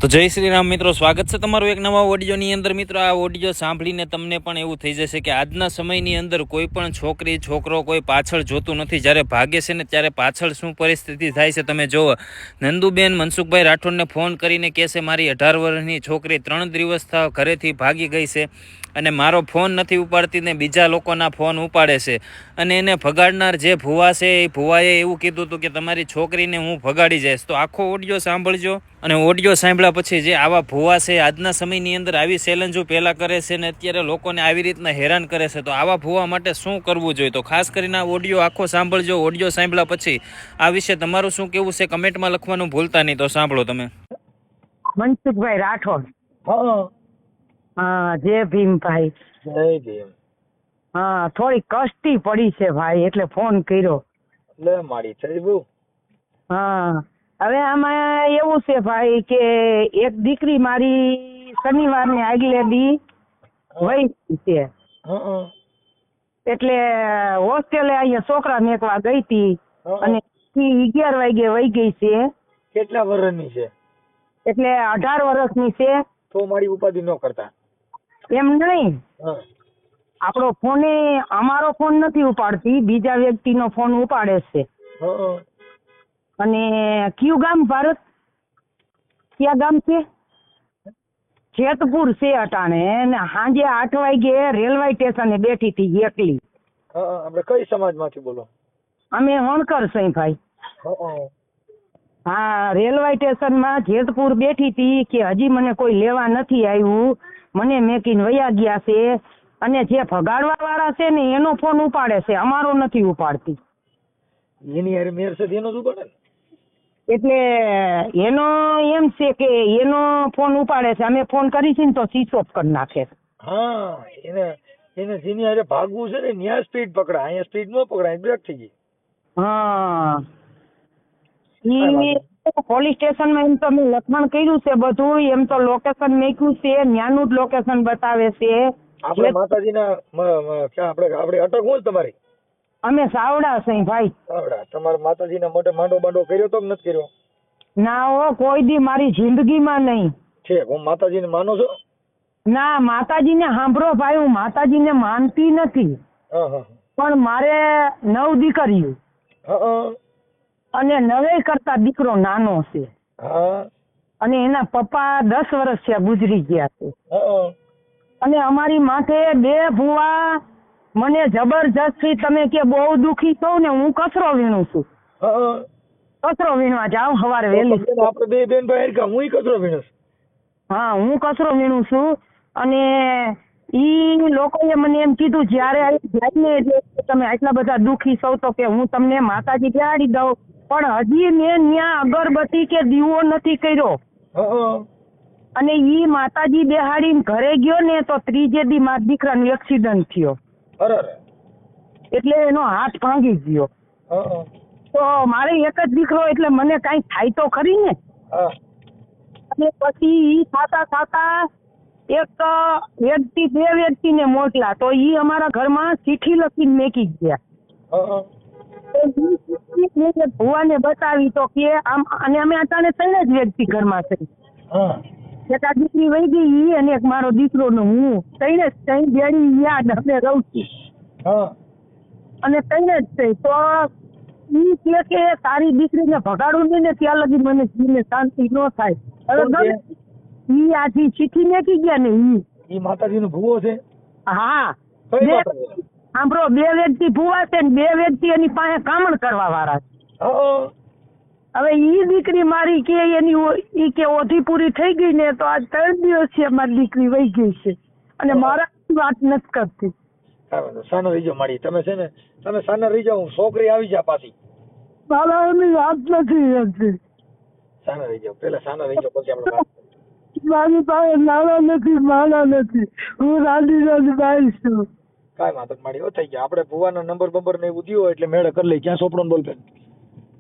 તો જય શ્રી રામ મિત્રો, સ્વાગત છે તમારું એક નવા ઓડિયોની અંદર. મિત્રો, આ ઓડિયો સાંભળીને તમને પણ એવું થઈ જશે કે આજના સમયની અંદર કોઈ પણ છોકરી છોકરો કોઈ પાછળ જોતું નથી. જ્યારે ભાગે છે ને ત્યારે પાછળ શું પરિસ્થિતિ થાય છે તમે જુઓ. નંદુબેન મનસુખભાઈ રાઠોડને ફોન કરીને કહેશે મારી 18 વર્ષની છોકરી 3 દિવસ ઘરેથી ભાગી ગઈ છે અને મારો ફોન નથી ઉપાડતી ને બીજા લોકોના ફોન ઉપાડે છે. અને એને ભગાડનાર જે ભુવા છે એ ભુવાએ એવું કીધું હતું કે તમારી છોકરીને હું ભગાડી જઈશ. તો આખો ઓડિયો સાંભળજો. અને ઓડિયો સાંભળ્યા પછી જે આવા ભુવા છે આજના સમયની અંદર આવી ચેલેન્જો પહેલાં કરે છે ને અત્યારે લોકોને આવી રીતના હેરાન કરે છે, તો આવા ભુવા માટે શું કરવું જોઈએ? તો ખાસ કરીને આ ઓડિયો આખો સાંભળજો. ઓડિયો સાંભળ્યા પછી આ વિશે તમારું શું કેવું છે કમેન્ટમાં લખવાનું ભૂલતા નહીં. તો સાંભળો તમે. મનસુખભાઈ રાઠોડ. હા, હા, જય ભીમભાઈ. જય ભીમ. હા, થોડી કષ્ટી પડી છે ભાઈ, એટલે ફોન કર્યો. એટલે મારી થઈ બહુ. હા, હવે આમાં એવું છે ભાઈ કે એક દીકરી મારી શનિવારની આગલે દી વહી છે, એટલે હોસ્ટેલે અહીંયા છોકરા મેકવા ગઈ હતી અને 11 વાગે વહી ગઈ છે. કેટલા વર્ષની છે? એટલે 18 વર્ષની છે. તો મારી ઉપાધિ ન કરતા. એમ નહીં, આપણો ફોને અમારો ફોન નથી ઉપાડતી, બીજા વ્યક્તિનો ફોન ઉપાડે છે. અને કયું ગામ? ભારત ક્યાં ગામ છે? જેતપુર છે અટાણે. ને સાંજે 8 વાગે રેલવે સ્ટેશને બેઠી હતી એકલી. આપણે કઈ સમાજમાંથી બોલો? અમે વણકર છે ભાઈ. હા, રેલવે સ્ટેશનમાં જેતપુર બેઠી હતી કે હજી મને કોઈ લેવા નથી આવ્યું, મને મેકીને વયા ગયા છે. અને જે ભગાડવા વાળા છે ને એનો ફોન ઉપાડે છે, અમારો નથી ઉપાડતી. એની હારે મેર છે એનો જ ઉપાડે. એટલે એનો એમ છે કે એનો ફોન ઉપાડે છે, અમે ફોન કરી છે ને તો સ્વિચ ઓફ કરી નાખે. હા, એને જેની હારે ભાગવું છે ને ત્યાં સ્પીડ પકડાય, અહીંયા સ્પીડ ન પકડાય, બ્રેક થઈ ગઈ. હા, પોલીસ સ્ટેશનમાં એમ તો મેં લખાણ કર્યું છે બધું, એમ તો લોકેશન મેક્યું છે, ત્યાંનું જ લોકેશન બતાવે છે. આપણે માતાજીના આપણે અટક હું તમારી? અમે સાવડા છે ભાઈ. સાવડા. તમારા માતાજીના મોઢે માંડો બાંડો કર્યો તો નથી કર્યો? ના હો, કોઈ દી મારી જિંદગીમાં નહીં. છે હું માતાજીને માનો છો? ના, માતાજીને સાંભળો ભાઈ, હું માતાજીને માનતી નથી, પણ મારે 9 દીકરીઓ અને 9 કરતા દીકરો નાનો છે. અને એના પપ્પા 10 વર્ષ થયા ગુજરી ગયા છે. અને અમારી માથે 2 ભુવા મને જબરજસ્તી, તમે કે બહુ દુખી છો ને, હું કચરો વીણું છું. કચરો વીણવા જાઉં સવારે વહેલી. આપણે બે બેન ભાઈ હું કચરો વીણું. હા, હું કચરો વીણું છું. અને ઈ લોકોએ મને એમ કીધું જયારે જઈને તમે આટલા બધા દુખી છો તો કે હું તમને માતાજી બેહાડી દઉં, પણ હજી મેં ત્યાં અગરબત્તી કે દીવો નથી કર્યો. અને ઈ માતાજી બેહાડીને ઘરે ગયો ને તો 3જે દી મારા દીકરાનો એક્સિડન્ટ થયો. એટલે એનો હાથ ભાંગી ગયો. તો મારે એક જ દીકરો, એટલે મને કઈ થાય તો ખરી ને. અને પછી ઈ થાતા એક વ્યક્તિ 2 વ્યક્તિને મોકલા, તો ઈ અમારા ઘરમાં ચીઠી લખીને મેકી ગયા. ભુવાને બતાવી તો કે આમ, અને અમે અચાનક 3 જ વ્યક્તિ ઘરમાં છે. એક આ દીકરી વહી ગઈ ઈ, અને એક મારો દીકરો ને હું, 3 ભેળી યાદ અમે રહું છું. અને 3 જ છે. તો ઈ કે તારી દીકરીને ભગાડું નહીં ને ત્યાં લગી મને જીવને શાંતિ ન થાય. હવે ઈ આથી ચીઠી મેકી ગયા ને ઈ માતાજીનો ભૂવો છે. હા, સાંભળો, 2 વ્યક્તિ ભુવા છે ને 2 વ્યક્તિ એની પાસે કામણ કરવા વાળા છે. હવે ઈ દીકરી મારી કે એની ઈ કે ઓધી પૂરી થઈ ગઈ ને, તો આજ 3 દિવસ છે મારી દીકરી વહી ગઈ છે અને મારા વાત નથી કરતી. સાનો રહી જાઓ મારી, તમે છે ને, તમે સાના રહી જાઓ, છોકરી આવી જા પાછી. મારા એની વાત નથી. સાના રહી જાઓ, પેલા સાના રહી જાઓ, પછી આપણે મારી પાસે નાના નથી, માના નથી, હું રાજી બાઈ છું. કાંઈ વાંધો મારી હો થઈ ગયા. આપણે ભુવાના નંબર ને એવું દ્યો એટલે મેળે કરી લઈ. ક્યાં સોપડો બોલ પેન?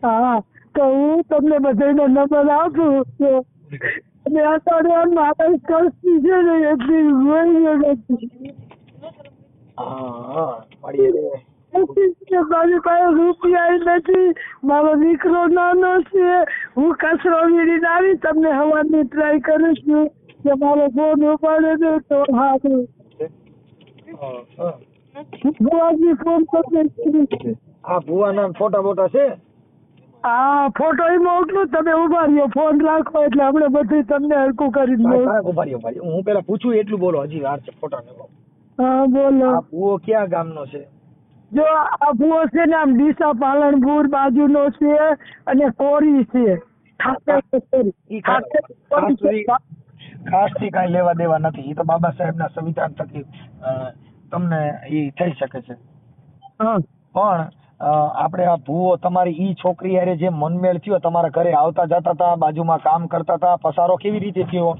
હા, તો હું તમને બધાનો નંબર આપું. અને અત્યારે મારા કષ્ટી છે ને એટલી રોઈ નથી. હા, મારી મારી પાસે રૂપિયા નથી, મારો દીકરો નાનો છે, હું કચરો વીણીને આવી તમને હવાની ટ્રાય કરું છું કે મારો ફોન ઉપાડે ને તો સારું. ભુવાજી ફોન કરશે. આ ભુવાના ફોટા બોટા છે? હા, ફોટો મોકલું, તમે ઉભા રહ્યો, ફોન રાખો એટલે આપણે બધું તમને હરકું કરી દઉં. ઉભા રહ્યો. હું પેલા પૂછું એટલું બોલો, હજી વાર છે ફોટા ને. હા બોલો. આ ભુવો ક્યાં ગામનો છે? જો આ ભુવો છે ને આમ ડીસા પાલનપુર બાજુનો છે અને કોરી છે. ખાસ થી કઈ લેવા દેવા નથી, એ તો બાબા સાહેબ ના સંવિધાન થકી તમને ઈ થઈ શકે છે. હા. પણ આપણે આ ભુવો તમારી ઈ છોકરી હારે જે મનમેળ થયો, તમારા ઘરે આવતા જતા હતા, બાજુમાં કામ કરતા હતા, પસારો કેવી રીતે થયો?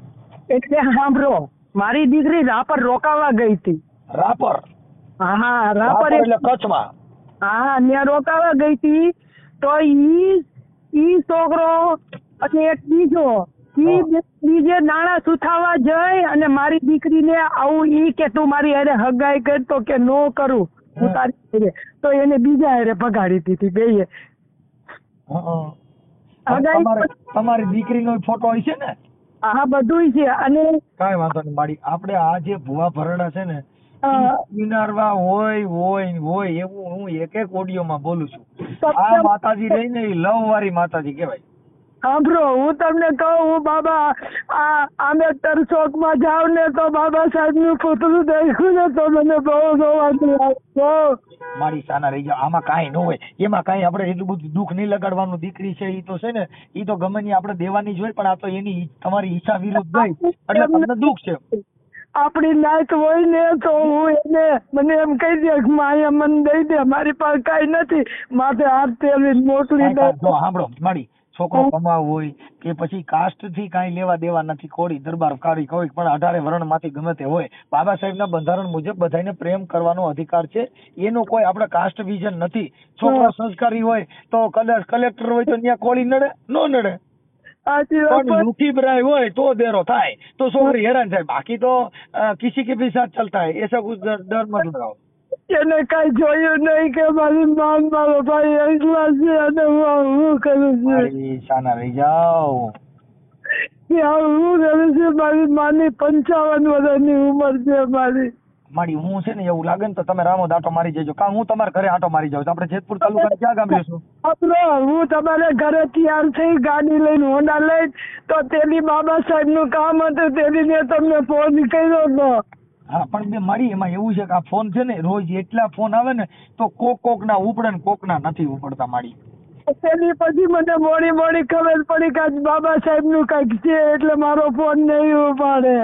એટલે સાંભળો, મારી દીકરી રાપર રોકાવા ગઈ હતી. રાપર? હા, રાપર એટલે કચ્છમાં. હા, ત્યાં રોકાવા ગઈ હતી તો ઈ છોકરો અને એક બીજો બીજે નાણા સુથાવા જઈ અને મારી દીકરીને આવું ઈ કે તું મારી હારે હગાઈ કર, તો કે નો કરું હું તારી હારે, તો એને બીજા હારે ભગાડી દીધી બેય. તમારી દીકરીનો ફોટો હોય છે ને? હા, બધું છે. અને કાંઈ વાંધો નહીં માડી, આપણે આ જે ભુવા ભરડા છે ને, કિનારવા હોય એવું હું એક ઓડિયોમાં બોલું છું. આ માતાજી રહી ને એ લવ વાળી માતાજી કહેવાય. સાંભળો, હું તમને કહું, હું બાબા આ આંબેડકર ચોક માં જાઉં ને તો બાબા સાહેબ નું પુતળું દેખ્યું ને તો મને બહુ રોવાનું લાગ્યું. મારી સાના રહી જાવ, આમાં કાંઈ ન હોય, એમાં કાંઈ આપણે એટલું બધું દુઃખ નહીં લગાડવાનું. દીકરી છે ઈ તો છે ને, ઈ તો ગમે ની આપણે દેવાની જ હોય, પણ આ તો એની તમારી ઈચ્છા વિરુદ્ધ ગઈ એટલે તમને દુઃખ છે. આપડી નાત હોય ને તો હું એને મને એમ કહી દે કે માયા મન દઈ દે, મારી પાસે કઈ નથી, માથે હાથ તેલી મોકલી દે. સાંભળો મારી, છોકરો કમાવ હોય કે પછી કાસ્ટ થી કાંઈ લેવા દેવા નથી, કોળી દરબાર કાઢી કોઈ પણ 18 વર્ણ માંથી ગમે તે હોય, બાબા સાહેબ ના બંધારણ મુજબ બધાને પ્રેમ કરવાનો અધિકાર છે. એનો કોઈ આપણે કાસ્ટ વિઝન નથી. છોકરો સંસ્કારી હોય તો કદાચ કલેક્ટર હોય તો ત્યાં કોળી નડે ન નડે, પણ લુખી બ્રાય હોય તો દેરો થાય તો છોકરી હેરાન થાય. બાકી તો કિસી કે ભી સાથ ચલતા હૈ, એસા કુછ ડર મત લગાઓ. એને કઈ જોયું નહીં કે મારી માન મારો ભાઈ એકલા છે અને હું કરું છું. શાના રહી જાઓ, હું કરું છું. મારી માની 55 વર્ષની ઉંમર છે મારી. હું છે ને એવું લાગે ને તો તમે રામોદ આટો મારી જજો, કાં હું તમારા ઘરે આટો મારી જાઉં. આપણે જેતપુર તાલુકા ક્યાં ગામ રહેશું? હું તમારે ઘરે તૈયાર થઈ ગાડી લઈને હોન્ડા લઈને તો તેની બાબા સાહેબ નું કામ હતું, તેની મેં તમને ફોન કર્યો હતો. હા, પણ બે મારી એમાં એવું છે કે આ ફોન છે ને રોજ એટલા ફોન આવે ને તો કોક ના ઉપડે ને કોક ના નથી ઉપડતા મારી. તેની પછી મને મોડી ખબર પડી કે આજ બાબા સાહેબ નું કઈક છે એટલે મારો ફોન નહીં ઉપાડે.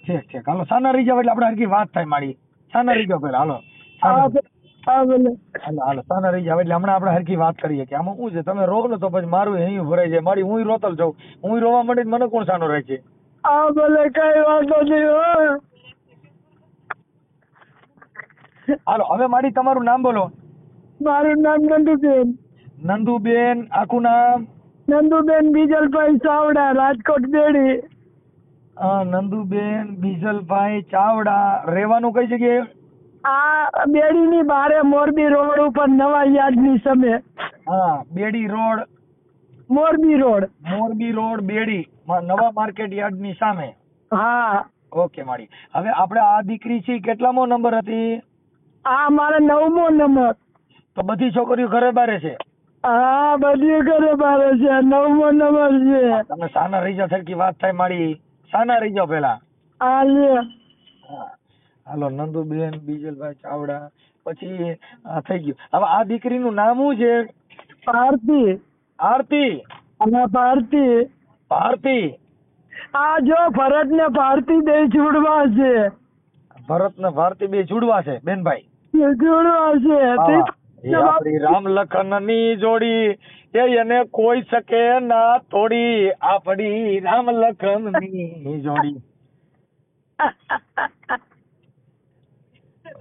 ઠીક, હાલો સાના રહી જાવ એટલે આપણે હરકી વાત થાય મારી. સાના રહી જાવ પેલા, હાલો હાલો સાના રહી જાવ એટલે હમણાં આપણે હરકી વાત કરીએ કે આમાં શું છે. તમે રો ને તો પછી મારું અહીં ભરાઈ જાય મારી, હું રોતલ જાઉં, હું રોવા માંડી મને કોણ સાનો રહે છે. હા ભલે કઈ વાંધો નહીં. હાલો હવે મારી તમારું નામ બોલો. મારું નામ નંદુબેન. નંદુબેન, આખું નામ? નંદુબેન બીજલભાઈ ચાવડા, રાજકોટ બેડી. નંદુબેન બીજલભાઈ ચાવડા, રહેવાનું કઈ જગ્યાએ? આ બેડી ની બારે મોરબી રોડ ઉપર નવા યાર્ડ ની સામે. હા, બેડી રોડ, મોરબી રોડ બેડી નવા માર્કેટ યાર્ડ ની સામે. હા, ઓકે મારી. હવે આપણે આ દીકરી છે કેટલામો નંબર હતી? આ મારા 9મો નંબર. તો બધી છોકરીઓ ઘરે બારે છે? હા, બધી ઘરે બારે છે, 9મો નંબર છે. તમે સાના રહી જાવ, સરખી વાત થાય મારી. સાના રહી જાવ પેલા. હાલો નંદુબેન બીજલભાઈ ચાવડા, પછી થઈ ગયું. હવે આ દીકરીનું નામ શું છે? ભારતી. ભારતી. આ જો ભરત ને ભારતી બે જુડવા છે. ભરત ને ભારતી બે જુડવા છે બેનભાઈ? જુડવા છે. આપણી રામ લખન ની જોડી એને કોઈ શકે ના તોડી, આપડી રામ લખન ની જોડી.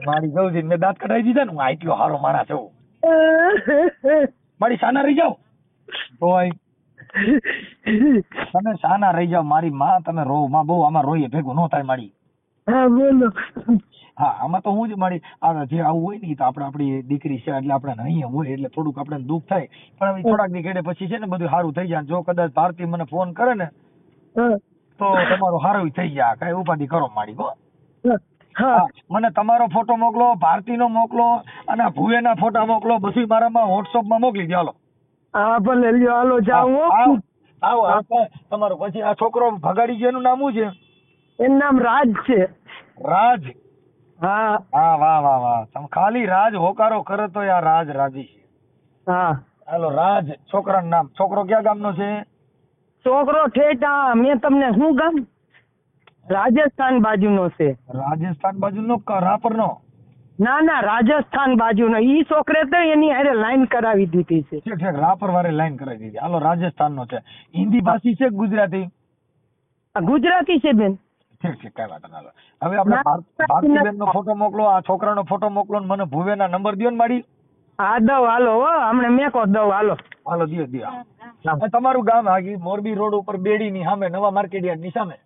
મારી જવું મેં દાંત કઢાવી દીધા ને, હું આઈટીઓ હારો માણસ છું. મારી સાના રહી જાવ તમે સાના રહી જાવ મારી માં. તમે રો માં બહુ આમાં રોઈએ ભેગું ન થાય મારી. હા બોલો. હા આમાં તો હું જ મારી આ જે આવું હોય ને ઈ તો આપણી દીકરી છે એટલે આપણે અહીંયા હોય એટલે થોડુંક આપણે દુઃખ થાય પણ હવે થોડાક દી ઘડે પછી છે ને બધું સારું થઈ જાય. જો કદાચ ભારતી મને ફોન કરે ને હા તો તમારું સારું થઈ જાય. કઈ ઉપાધિ કરો માડી હો. હા હા મને તમારો ફોટો મોકલો, ભારતીનો મોકલો અને આ ભુવેના ફોટા મોકલો, બધું મારામાં વોટ્સઅપમાં મોકલી દો. હાલો હા ભલે લ્યો હાલો જાઉં હો. આવો આવો આવો. તમારું પછી આ છોકરો ભગાડી ગયો એનું નામ શું છે? એનું નામ રાજ છે. રાજ. હા હા વાહ વાહ વાહ. તમે ખાલી રાજ હોકારો કરે તો યાર રાજ રાજી છે. હા હાલો રાજ છોકરાનું નામ. છોકરો કયા ગામનો છે? છોકરો ઠેઠ મેં તમને શું ગામ રાજસ્થાન બાજુનો છે. રાજસ્થાન બાજુનો કે રાપરનો? ના ના રાજસ્થાન બાજુનો. ઈ છોકરે તો એની હારે લાઈન કરાવી દીધી છે. ઠીક ઠીક રાપર વાળે લાઈન કરાવી દીધી. હાલો રાજસ્થાનનો છે. હિન્દી ભાષી છે કે ગુજરાતી? આ ગુજરાતી છે બેન. ઠીક ઠીક કઈ વાંધો નહીં. હવે આપણે ભારતીબેન નો ફોટો મોકલો, આ છોકરાનો ફોટો મોકલો ને મને ભુવેના નંબર દ્યો ને મારી. હા દઉં હાલો હો હમણે મેકો દઉં હાલો. હાલો દ્યો દ્યો. તમારું ગામ હાગી મોરબી રોડ ઉપર બેડી ની સામે નવા માર્કેટ યાર્ડ ની સામે.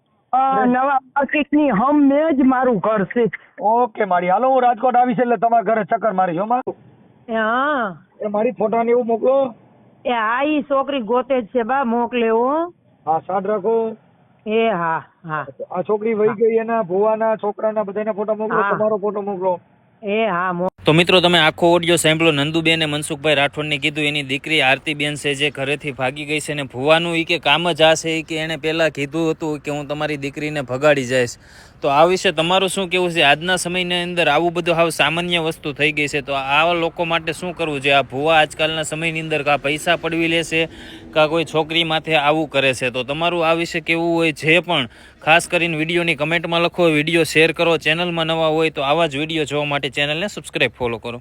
નવા માર્કેટ ની હમે જ મારું ઘર છે. ઓકે મારી. હાલો હું રાજકોટ આવીશ એટલે તમારા ઘરે ચક્કર મારી જો મારું. હા એ મારી ફોટા ને એવું મોકલો. એ હા ઈ છોકરી ગોતે જ છે બા મોકલે હો. હા સાદ રાખો. એ હા હા આ છોકરી વહી ગઈ એના ભુવાના છોકરાના બધાના ફોટા મોકલો. હા. તમારો ફોટો મોકલો. એ હા તો મિત્રો તમે આખો ઓડિયો સાંભળ્યો. નંદુબેને મનસુખભાઈ રાઠોડને કીધું એની દીકરી આરતીબેન છે જે ઘરેથી ભાગી ગઈ છે ને ભુવાનું ઈ કે કામ જ આ છે કે એણે પહેલાં કીધું હતું કે હું તમારી દીકરીને ભગાડી જઈશ. તો આ વિશે તમારું શું કહેવું છે? આજના સમયની અંદર આવું બધું હાવ સામાન્ય વસ્તુ થઈ ગઈ છે. તો આવા લોકો માટે શું કરવું છે? આ ભુવા આજકાલના સમયની અંદર કાં પૈસા પડવી લેશે કાં કોઈ છોકરી માથે આવું કરે છે. તો તમારું આ વિશે કેવું હોય જે પણ ખાસ કરીને વિડીયોની કમેન્ટમાં લખો, વિડીયો શેર કરો, ચેનલમાં નવા હોય તો આવા જ વિડીયો જોવા માટે ચેનલને સબસ્ક્રાઈબ ફોલો કરો.